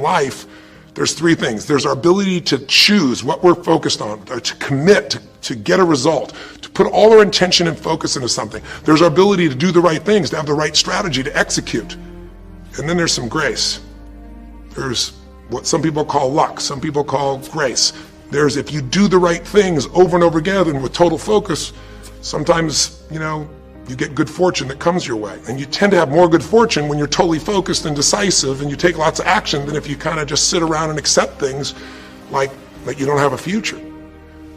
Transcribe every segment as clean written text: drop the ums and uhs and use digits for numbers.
in life, there's three things. There's our ability to choose what we're focused on, to commit, to get a result, to put all our intention and focus into something. There's our ability to do the right things, to have the right strategy, to execute. And then there's some grace. There's what some people call luck, some people call grace. There's if you do the right things over and over again and with total focus, sometimes, you get good fortune that comes your way. And you tend to have more good fortune when you're totally focused and decisive and you take lots of action than if you kind of just sit around and accept things like you don't have a future.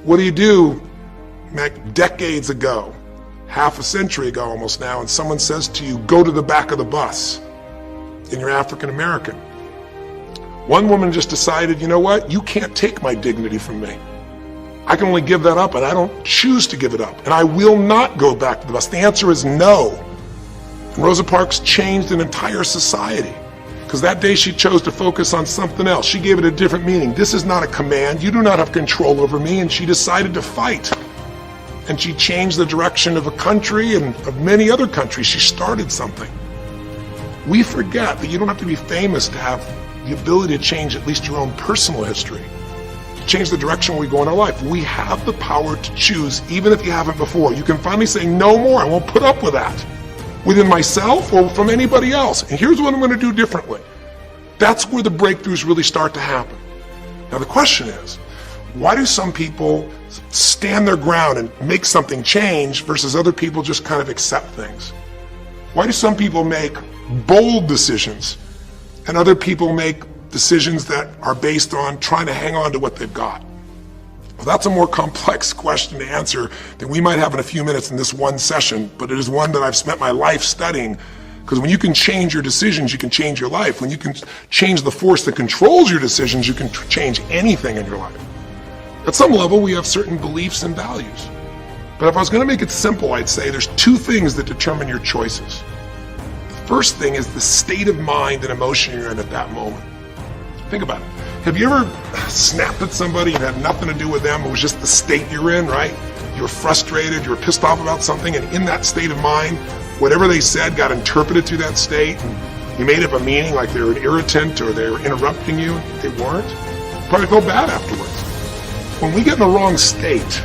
What do? Decades ago, half a century ago almost now, and someone says to you, go to the back of the bus, and you're African American. One woman just decided, you know what? You can't take my dignity from me. I can only give that up, and I don't choose to give it up. And I will not go back to the bus. The answer is no. And Rosa Parks changed an entire society because that day she chose to focus on something else. She gave it a different meaning. This is not a command. You do not have control over me. And she decided to fight. And she changed the direction of a country and of many other countries. She started something. We forget that you don't have to be famous to have the ability to change at least your own personal history. Change the direction we go in our life. We have the power to choose, even if you haven't before. You can finally say, no more, I won't put up with that. Within myself or from anybody else. And here's what I'm going to do differently. That's where the breakthroughs really start to happen. Now the question is, why do some people stand their ground and make something change versus other people just kind of accept things? Why do some people make bold decisions and other people make decisions that are based on trying to hang on to what they've got? Well, that's a more complex question to answer than we might have in a few minutes in this one session, but it is one that I've spent my life studying, because when you can change your decisions, you can change your life. When you can change the force that controls your decisions, you can change anything in your life. At some level, we have certain beliefs and values. But if I was going to make it simple, I'd say there's two things that determine your choices. The first thing is the state of mind and emotion you're in at that moment. Think about it. Have you ever snapped at somebody and had nothing to do with them? It was just the state you're in, right? You were frustrated, you were pissed off about something, and in that state of mind, whatever they said got interpreted through that state, and you made up a meaning like they were an irritant or they were interrupting you. They weren't. You probably felt bad afterwards. When we get in the wrong state,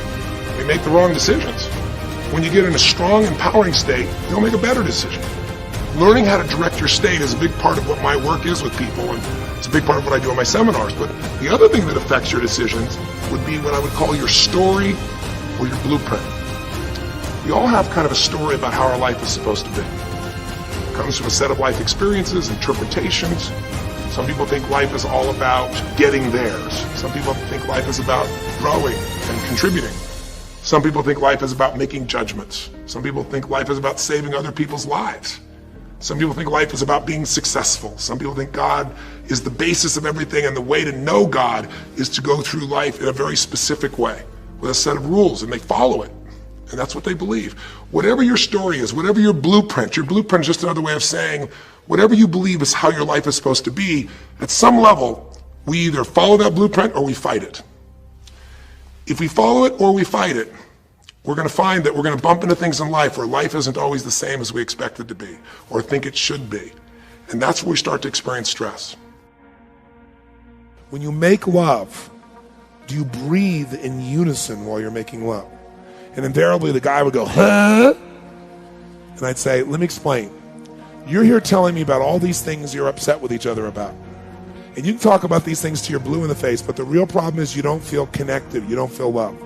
we make the wrong decisions. When you get in a strong, empowering state, you'll make a better decision. Learning how to direct your state is a big part of what my work is with people, and it's a big part of what I do in my seminars. But the other thing that affects your decisions would be what I would call your story or your blueprint. We all have kind of a story about how our life is supposed to be. It comes from a set of life experiences, interpretations. Some people think life is all about getting theirs. Some people think life is about growing and contributing. Some people think life is about making judgments. Some people think life is about saving other people's lives. Some people think life is about being successful. Some people think God is the basis of everything, and the way to know God is to go through life in a very specific way with a set of rules, and they follow it. And that's what they believe. Whatever your story is, whatever your blueprint is just another way of saying whatever you believe is how your life is supposed to be, at some level, we either follow that blueprint or we fight it. If we follow it or we fight it, we're going to find that we're going to bump into things in life where life isn't always the same as we expect it to be or think it should be. And that's where we start to experience stress. When you make love, do you breathe in unison while you're making love? And invariably the guy would go, huh? And I'd say, let me explain. You're here telling me about all these things you're upset with each other about. And you can talk about these things till you're blue in the face, but the real problem is you don't feel connected, you don't feel love.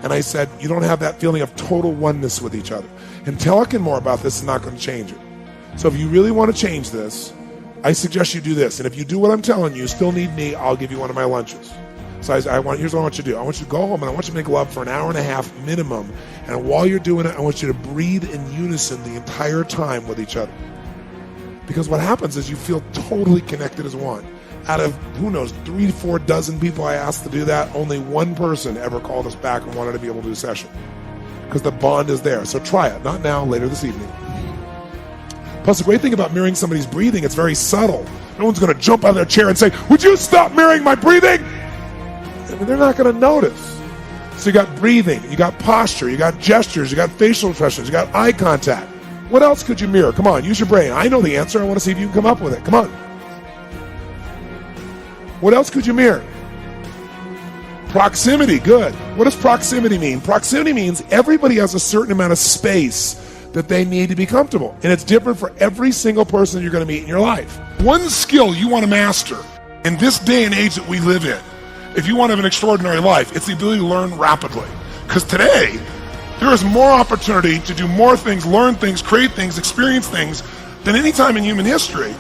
And I said, you don't have that feeling of total oneness with each other. And talking more about this is not going to change it. So if you really want to change this, I suggest you do this. And if you do what I'm telling you, still need me, I'll give you one of my lunches. So here's what I want you to do. I want you to go home and I want you to make love for an hour and a half minimum. And while you're doing it, I want you to breathe in unison the entire time with each other. Because what happens is you feel totally connected as one. Out of, who knows, 3 to 4 dozen people I asked to do that, only one person ever called us back and wanted to be able to do a session. Because the bond is there. So try it. Not now, later this evening. Plus, the great thing about mirroring somebody's breathing, it's very subtle. No one's going to jump out of their chair and say, would you stop mirroring my breathing? I mean, they're not going to notice. So you got breathing, you got posture, you got gestures, you got facial expressions, you got eye contact. What else could you mirror? Come on, use your brain. I know the answer. I want to see if you can come up with it. Come on. What else could you mirror? Proximity, good. What does proximity mean? Proximity means everybody has a certain amount of space that they need to be comfortable. And it's different for every single person you're going to meet in your life. One skill you want to master in this day and age that we live in, if you want to have an extraordinary life, it's the ability to learn rapidly. Because today, there is more opportunity to do more things, learn things, create things, experience things than any time in human history.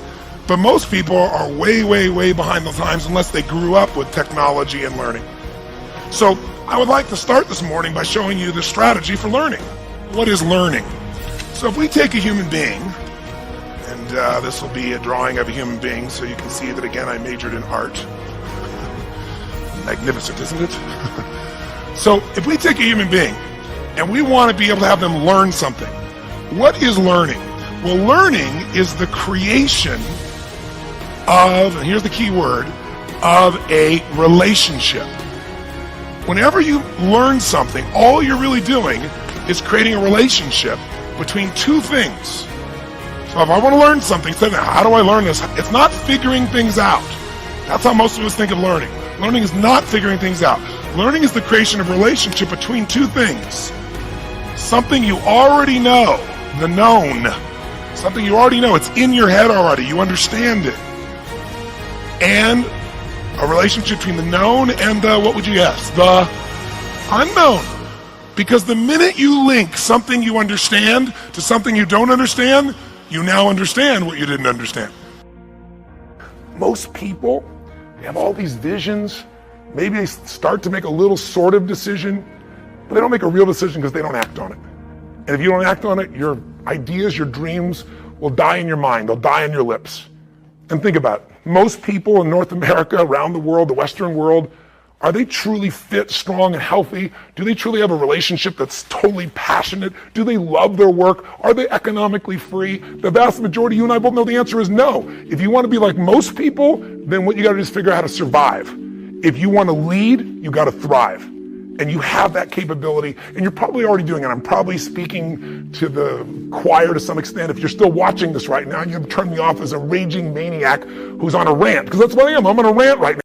But most people are way, way, way behind the times unless they grew up with technology and learning. So I would like to start this morning by showing you the strategy for learning. What is learning? So if we take a human being, and this will be a drawing of a human being so you can see that again I majored in art. Magnificent, isn't it? So if we take a human being and we want to be able to have them learn something, what is learning? Well, learning is the creation of, and here's the key word, of a relationship. Whenever you learn something, all you're really doing is creating a relationship between two things. So if I want to learn something, say, how do I learn this? It's not figuring things out. That's how most of us think of learning. Learning is not figuring things out. Learning is the creation of a relationship between two things. Something you already know, the known. Something you already know, it's in your head already, you understand it. And a relationship between the known and the, what would you guess? The unknown. Because the minute you link something you understand to something you don't understand, you now understand what you didn't understand. Most people, they have all these visions. Maybe they start to make a little sort of decision, but they don't make a real decision because they don't act on it. And if you don't act on it, your ideas, your dreams will die in your mind. They'll die on your lips. And think about it. Most people in North America, around the world, the Western world, are they truly fit, strong, and healthy? Do they truly have a relationship that's totally passionate? Do they love their work? Are they economically free? The vast majority, you and I both know the answer is no. If you want to be like most people, then what you got to do is figure out how to survive. If you want to lead, you got to thrive. And you have that capability, and you're probably already doing it. I'm probably speaking to the choir to some extent. If you're still watching this right now, you've turned me off as a raging maniac who's on a rant, because that's what I am. I'm on a rant right now.